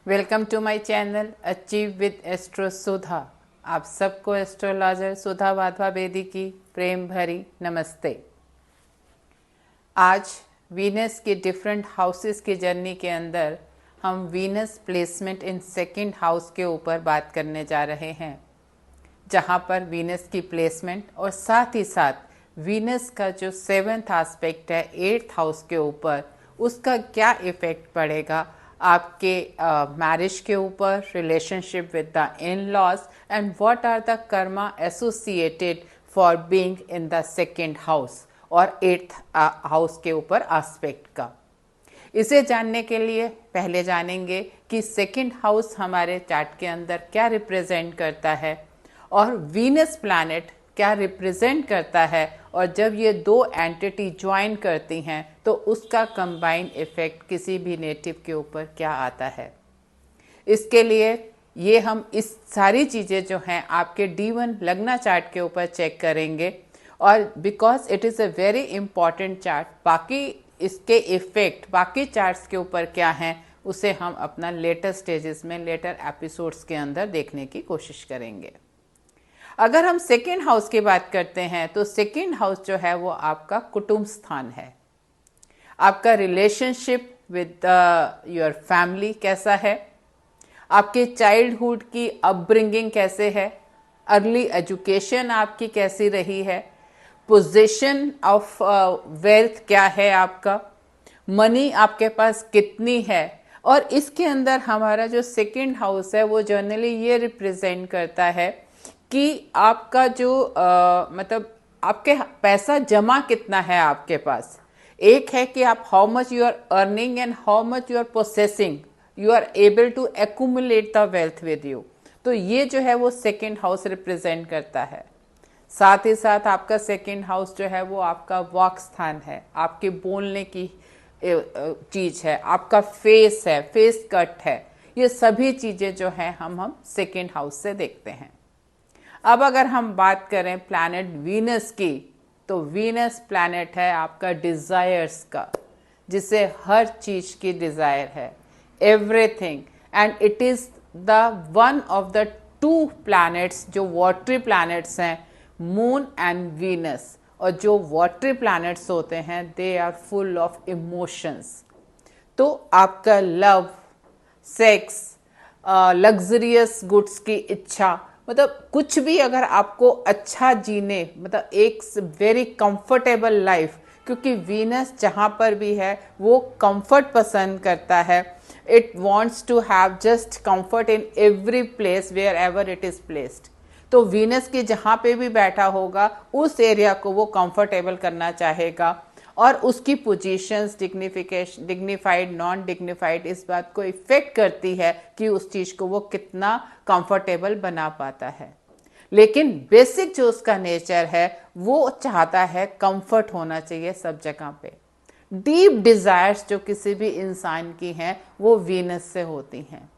Welcome to my channel achieve with astro Sudha. आप सबको astrologer सुधा वाधवा बेदी की प्रेम भरी नमस्ते। आज वीनस की डिफरेंट हाउसेस की जर्नी के अंदर हम Venus placement in second house के ऊपर बात करने जा रहे हैं, जहां पर वीनस की प्लेसमेंट और साथ ही साथ वीनस का जो 7th एस्पेक्ट है 8th हाउस के ऊपर, उसका क्या इफेक्ट पड़ेगा आपके मैरिज के ऊपर, relationship with the in laws, and what are the karma associated for being in the second house और 8th हाउस के ऊपर एस्पेक्ट का। इसे जानने के लिए पहले जानेंगे कि सेकंड हाउस हमारे चार्ट के अंदर क्या रिप्रेजेंट करता है और वीनस प्लैनेट क्या रिप्रेजेंट करता है, और जब ये दो एंटिटी ज्वाइन करती हैं तो उसका कंबाइन इफेक्ट किसी भी नेटिव के ऊपर क्या आता है। इसके लिए ये हम इस सारी चीज़ें जो हैं आपके D1 लग्ना चार्ट के ऊपर चेक करेंगे, और because it is a very important chart, बाकी इसके इफेक्ट बाकी चार्ट्स के ऊपर क्या हैं उसे हम अपना लेटर स्टेजेस में, लेटर एपिसोड्स के अंदर देखने की कोशिश करेंगे। अगर हम सेकेंड हाउस की बात करते हैं तो सेकेंड हाउस जो है वो आपका कुटुंब स्थान है। आपका रिलेशनशिप विद योर फैमिली कैसा है, आपके चाइल्डहुड की अपब्रिंगिंग कैसे है, अर्ली एजुकेशन आपकी कैसी रही है, पोजीशन ऑफ वेल्थ क्या है आपका, मनी आपके पास कितनी है। और इसके अंदर हमारा जो सेकेंड हाउस है वो जनरली ये रिप्रेजेंट करता है कि आपका जो मतलब आपके पैसा जमा कितना है आपके पास। एक है कि आप how much you are earning and how much you are processing, you are able to accumulate the wealth with you. तो ये जो है वो सेकेंड हाउस रिप्रेजेंट करता है। साथ ही साथ आपका सेकेंड हाउस जो है वो आपका वाक स्थान है, आपके बोलने की चीज है, आपका फेस है, फेस कट है। ये सभी चीजें जो है हम सेकेंड हाउस से देखते हैं। अब अगर हम बात करें प्लैनेट वीनस की, तो वीनस प्लैनेट है आपका डिजायर्स का, जिसे हर चीज की डिजायर है, everything, and it is the one of the 2 planets जो वाटरी प्लैनेट्स हैं, मून एंड वीनस। और जो वाटरी प्लैनेट्स होते हैं they are full of emotions. तो आपका लव, सेक्स, लग्जरियस गुड्स की इच्छा, मतलब कुछ भी अगर आपको अच्छा जीने, मतलब एक वेरी कंफर्टेबल लाइफ, क्योंकि वीनस जहाँ पर भी है वो कंफर्ट पसंद करता है। It wants to have just comfort in every place wherever it is placed. तो वीनस के जहाँ पे भी बैठा होगा उस एरिया को वो कंफर्टेबल करना चाहेगा, और उसकी पोजीशंस, डिग्निफिकेशन, डिग्निफाइड, नॉन डिग्निफाइड, इस बात को इफेक्ट करती है कि उस चीज को वो कितना कंफर्टेबल बना पाता है। लेकिन बेसिक जो उसका नेचर है वो चाहता है कंफर्ट होना चाहिए सब जगह पे। डीप डिजायर्स जो किसी भी इंसान की हैं वो वीनस से होती हैं।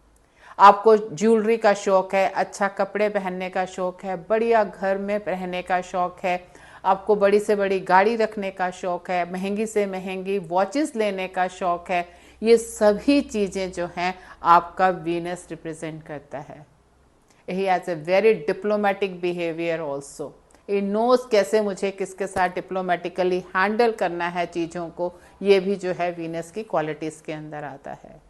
आपको ज्वेलरी का शौक है, अच्छा कपड़े पहनने का शौक है, बढ़िया घर में रहने का शौक है, आपको बड़ी से बड़ी गाड़ी रखने का शौक है, महंगी से महंगी वॉचेस लेने का शौक है। ये सभी चीज़ें जो हैं आपका वीनस रिप्रेजेंट करता है। He has a very diplomatic behaviour also. He knows कैसे मुझे किसके साथ डिप्लोमेटिकली हैंडल करना है चीज़ों को, ये भी जो है वीनस की क्वालिटीज़ के अंदर आता है।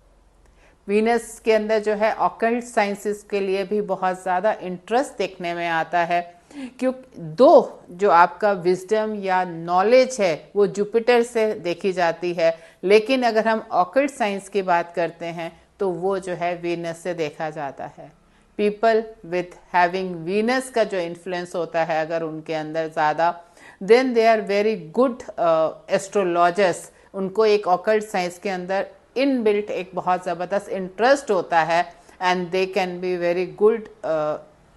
वीनस के अंदर जो है ऑकल्ट साइंसेस के लिए भी बहुत ज़्यादा इंटरेस्ट देखने में आता है, क्योंकि जो आपका विजडम या नॉलेज है वो जुपिटर से देखी जाती है, लेकिन अगर हम ऑकल्ट साइंस की बात करते हैं तो वो जो है वीनस से देखा जाता है। पीपल विथ हैविंग वीनस का जो इन्फ्लुएंस होता है अगर उनके अंदर ज़्यादा, then they are very good astrologers. उनको एक ऑकल्ट साइंस के अंदर इनबिल्ट एक बहुत ज़बरदस्त इंटरेस्ट होता है, and they can be very good.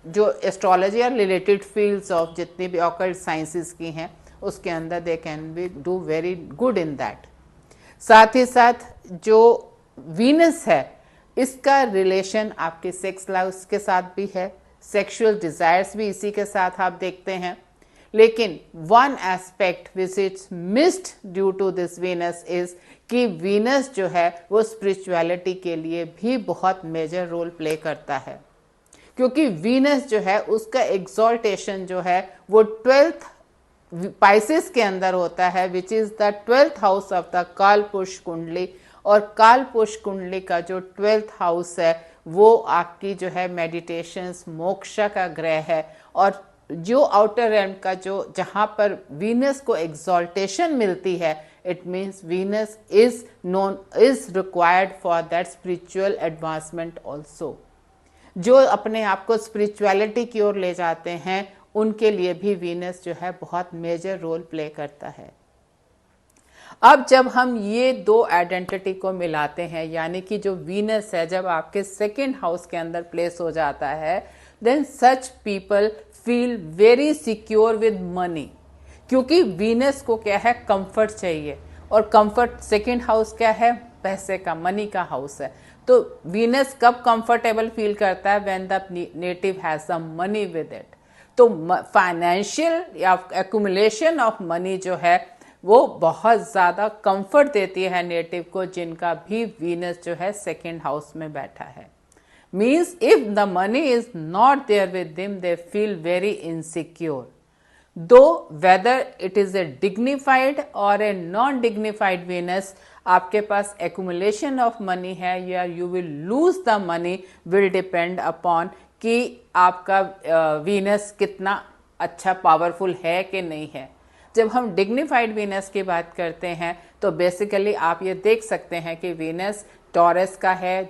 जो एस्ट्रोलॉजी और रिलेटेड फील्ड्स ऑफ जितनी भी ऑकल्ट साइंसेस की हैं उसके अंदर they can be do very good in that. साथ ही साथ जो वीनस है इसका रिलेशन आपके सेक्स लाइफ के साथ भी है, सेक्सुअल डिज़ायर्स भी इसी के साथ आप देखते हैं। लेकिन one aspect which is missed due to this Venus is कि वीनस जो है वो स्पिरिचुअलिटी के लिए भी बहुत मेजर रोल प्ले करता है, क्योंकि वीनस जो है उसका एग्जॉल्टेशन जो है वो 12th पाइसेस के अंदर होता है, which is the 12th house of the Kalpurush kundli. और कालपुरुष कुंडली का जो 12th हाउस है वो आपकी जो है मेडिटेशंस, मोक्ष का ग्रह है। और जो आउटर रेल्म का जो जहाँ पर वीनस को एग्जॉल्टेशन मिलती है, it means Venus is required for that spiritual advancement also. जो अपने आप को स्पिरिचुअलिटी की ओर ले जाते हैं उनके लिए भी वीनस जो है बहुत मेजर रोल प्ले करता है। अब जब हम ये दो आइडेंटिटी को मिलाते हैं, यानी कि जो वीनस है जब आपके सेकंड हाउस के अंदर प्लेस हो जाता है, then such people feel very secure with money, क्योंकि वीनस को क्या है, कंफर्ट चाहिए। और कंफर्ट सेकंड हाउस क्या है, पैसे का, मनी का हाउस है। तो वीनस कब कंफर्टेबल फील करता है, when the native has some money with it. तो फाइनेंशियल या एक्यूमुलेशन ऑफ मनी जो है वो बहुत ज़्यादा कंफर्ट देती है नेटिव को, जिनका भी वीनस जो है सेकंड हाउस में बैठा है। Means if the money is not there with them, they feel very insecure. Though whether it is a dignified और ए नॉन डिग्निफाइड वीनस, आपके पास एक्यूमुलेशन ऑफ मनी है या you will lose the money, will depend upon कि आपका Venus कितना अच्छा powerful है कि नहीं है। जब हम डिग्निफाइड वीनस की बात करते हैं तो बेसिकली आप ये देख सकते हैं कि वीनस टॉरस का है,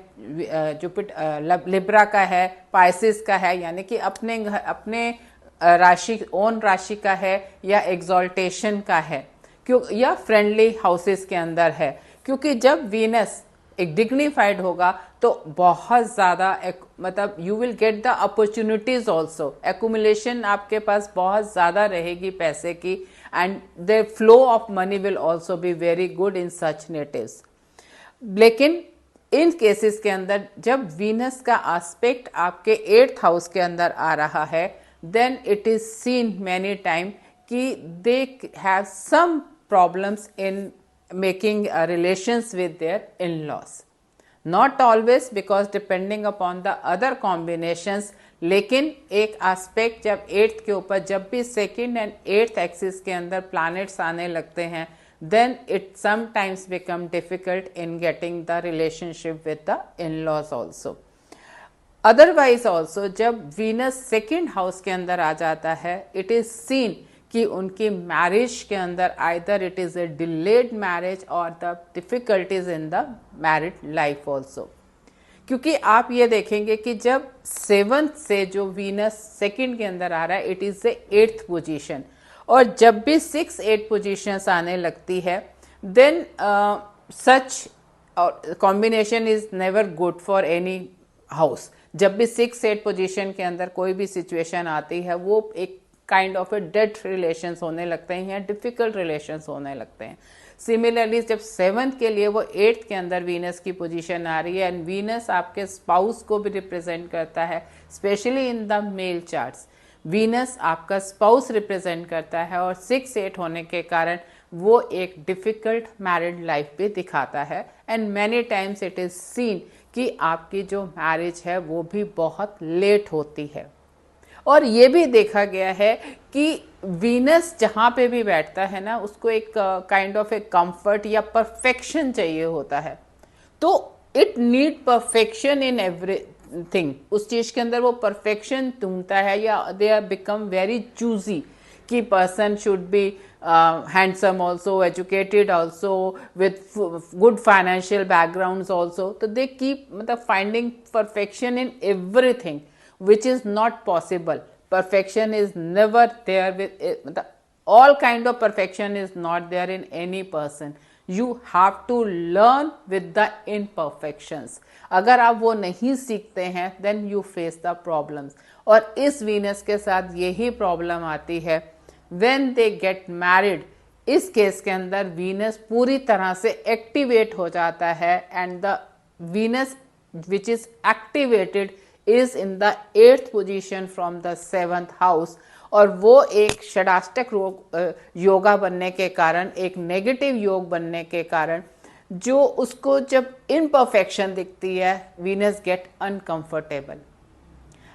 लिब्रा का है, पाइसिस का है, यानी कि अपने राशि, ओन राशि का है, या एग्जॉल्टेशन का है, क्यों, या फ्रेंडली हाउसेस के अंदर है। क्योंकि जब वीनस एक डिग्निफाइड होगा तो बहुत ज़्यादा मतलब you will get the opportunities also, accumulation आपके पास बहुत ज़्यादा रहेगी पैसे की, and the flow of money will also be very good in such natives. लेकिन इन केसेस के अंदर जब वीनस का एस्पेक्ट आपके 8th हाउस के अंदर आ रहा है, then it is seen many time कि they have some problems in making relations with their in-laws. Not always, because depending upon the other combinations, लेकिन एक एस्पेक्ट जब 8th के ऊपर, जब भी 2nd and 8th एक्सिस के अंदर प्लैनेट्स आने लगते हैं, then it sometimes become difficult in getting the relationship with the in-laws also. Otherwise also जब वीनस 2nd हाउस के अंदर आ जाता है, it is seen कि उनकी मैरिज के अंदर either it is a delayed marriage और the difficulties in the married life also. क्योंकि आप ये देखेंगे कि जब 7th से जो वीनस 2nd के अंदर आ रहा है, it is A 8th position, और जब भी 6-8 पोजीशंस आने लगती है, then such combination is never good for any house. जब भी 6-8 पोजीशन के अंदर कोई भी सिचुएशन आती है, वो एक kind of a dead relations होने लगते हैं या डिफिकल्ट रिलेशंस होने लगते हैं। सिमिलरली जब 7th के लिए वो 8th के अंदर वीनस की पोजीशन आ रही है, एंड वीनस आपके स्पाउस को भी रिप्रेजेंट करता है, specially in the male charts Venus आपका स्पाउस रिप्रेजेंट करता है, और 6-8 होने के कारण वो एक डिफिकल्ट मैरिड लाइफ भी दिखाता है। And many times it is scene कि आपकी जो मैरिज है वो भी बहुत लेट होती है। और ये भी देखा गया है कि वीनस जहाँ पे भी बैठता है ना, उसको एक काइंड ऑफ ए कंफर्ट या परफेक्शन चाहिए होता है। तो it need perfection in everything, उस चीज के अंदर वो परफेक्शन ढूंढता है, या they are become very choosy कि person should be handsome also, educated also, with good financial background also. तो दे कीप मतलब finding perfection in everything, which is not possible. Perfection is never there with all kind of perfection is not there in any person. You have to learn with the imperfections. अगर आप वो नहीं सीखते हैं, then you face the problems. और इस Venus के साथ यही प्रॉब्लम आती है when they get married. इस केस के अंदर वीनस पूरी तरह से एक्टिवेट हो जाता है, and the Venus which is activated is in the 8th position from the 7th house, और वो एक षडाष्टक योगा बनने के कारण, एक नेगेटिव योग बनने के कारण, जो उसको जब इम्परफेक्शन दिखती है, Venus get uncomfortable.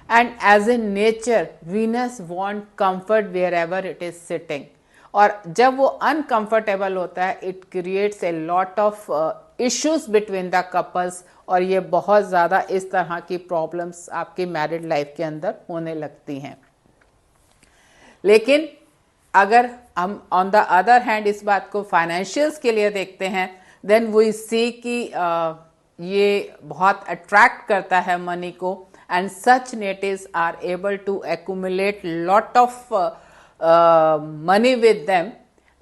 And as a nature Venus want comfort wherever it is sitting, और जब वो अनकंफर्टेबल होता है it creates a lot of issues between the couples, और ये बहुत ज़्यादा इस तरह की प्रॉब्लम्स आपकी मैरिड लाइफ के अंदर होने लगती हैं। लेकिन अगर हम ऑन द अदर हैंड इस बात को फाइनेंशियल्स के लिए देखते हैं, देन वी सी कि ये बहुत अट्रैक्ट करता है मनी को, and such natives are able to accumulate lot of money with them,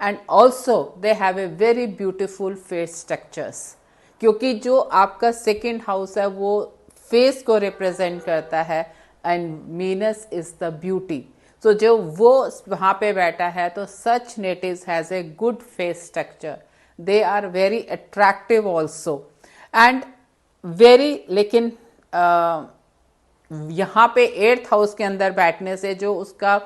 and also they have a very beautiful face structures, क्योंकि जो आपका सेकेंड हाउस है वो फेस को रिप्रेजेंट करता है, and Venus is the beauty. So जो वो वहाँ पे बैठा है, तो such natives has a good face structure, they are very attractive also and very, लेकिन यहाँ पे 8th हाउस के अंदर बैठने से जो उसका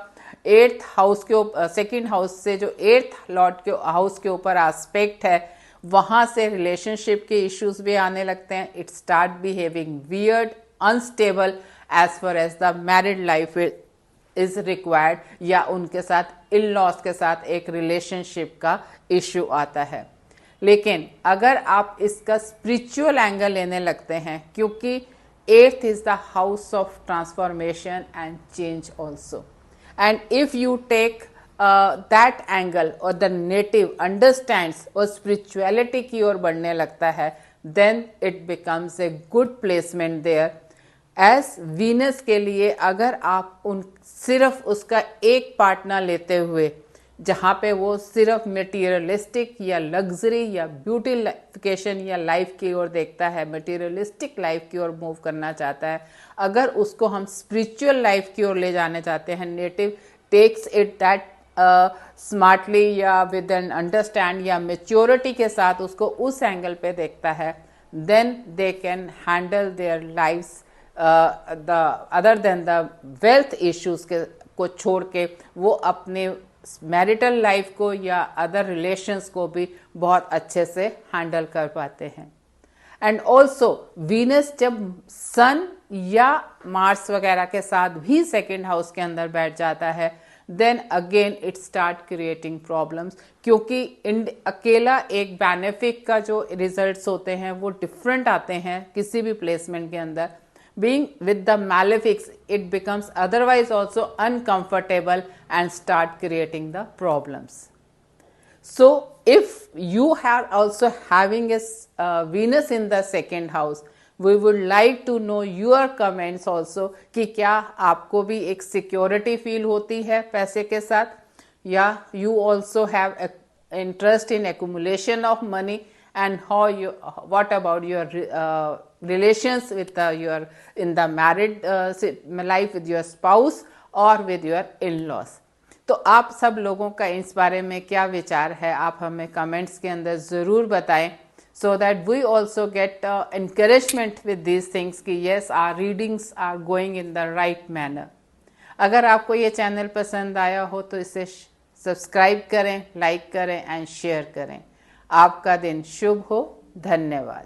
8th हाउस के सेकेंड हाउस से जो 8th लॉर्ड के हाउस के ऊपर एस्पेक्ट है, वहाँ से रिलेशनशिप के इश्यूज भी आने लगते हैं। It start behaving weird, unstable as far as the married life is required, या उनके साथ इन लॉज के साथ एक रिलेशनशिप का इश्यू आता है। लेकिन अगर आप इसका स्पिरिचुअल एंगल लेने लगते हैं, क्योंकि 8th is the house of transformation and change also, and if you take that angle, or the native understands और spirituality की ओर बढ़ने लगता है, then it becomes a good placement there। as Venus के लिए अगर आप सिर्फ उसका एक पार्टनर लेते हुए, जहाँ पे वो सिर्फ मटेरियलिस्टिक या लग्जरी या ब्यूटिफिकेशन या लाइफ की ओर देखता है, मटेरियलिस्टिक लाइफ की ओर मूव करना चाहता है, अगर उसको हम स्पिरिचुअल लाइफ की ओर ले जाने चाहते हैं, native takes it that smartly या विद एन अंडरस्टैंड या मेच्योरिटी के साथ उसको उस एंगल पे देखता है, then they can handle their lifes the other than the wealth issues के को छोड़ के वो अपने मैरिटल लाइफ को या अदर रिलेशंस को भी बहुत अच्छे से हैंडल कर पाते हैं। एंड ऑल्सो वीनस जब सन या मार्स वगैरह के साथ भी सेकेंड हाउस के अंदर बैठ जाता है, then again it start creating problems, क्योंकि अकेला एक बेनिफिक का जो रिजल्ट्स होते हैं वो डिफरेंट आते हैं किसी भी प्लेसमेंट के अंदर। Being with the malefics, it becomes otherwise also uncomfortable and start creating the problems. So if you are also having a Venus in the second house, we would like to know your comments also कि क्या आपको भी एक security feel होती है पैसे के साथ, या you also have interest in accumulation of money, and how you, what about your relations with your in the married life with your spouse or with your in-laws। तो आप सब लोगों का इस बारे में क्या विचार है, आप हमें कमेंट्स के अंदर ज़रूर बताएं, so that we also get encouragement with these things कि yes, our readings are going in the right manner। अगर आपको ये चैनल पसंद आया हो तो इसे सब्सक्राइब करें, लाइक करें एंड शेयर करें। आपका दिन शुभ हो। धन्यवाद।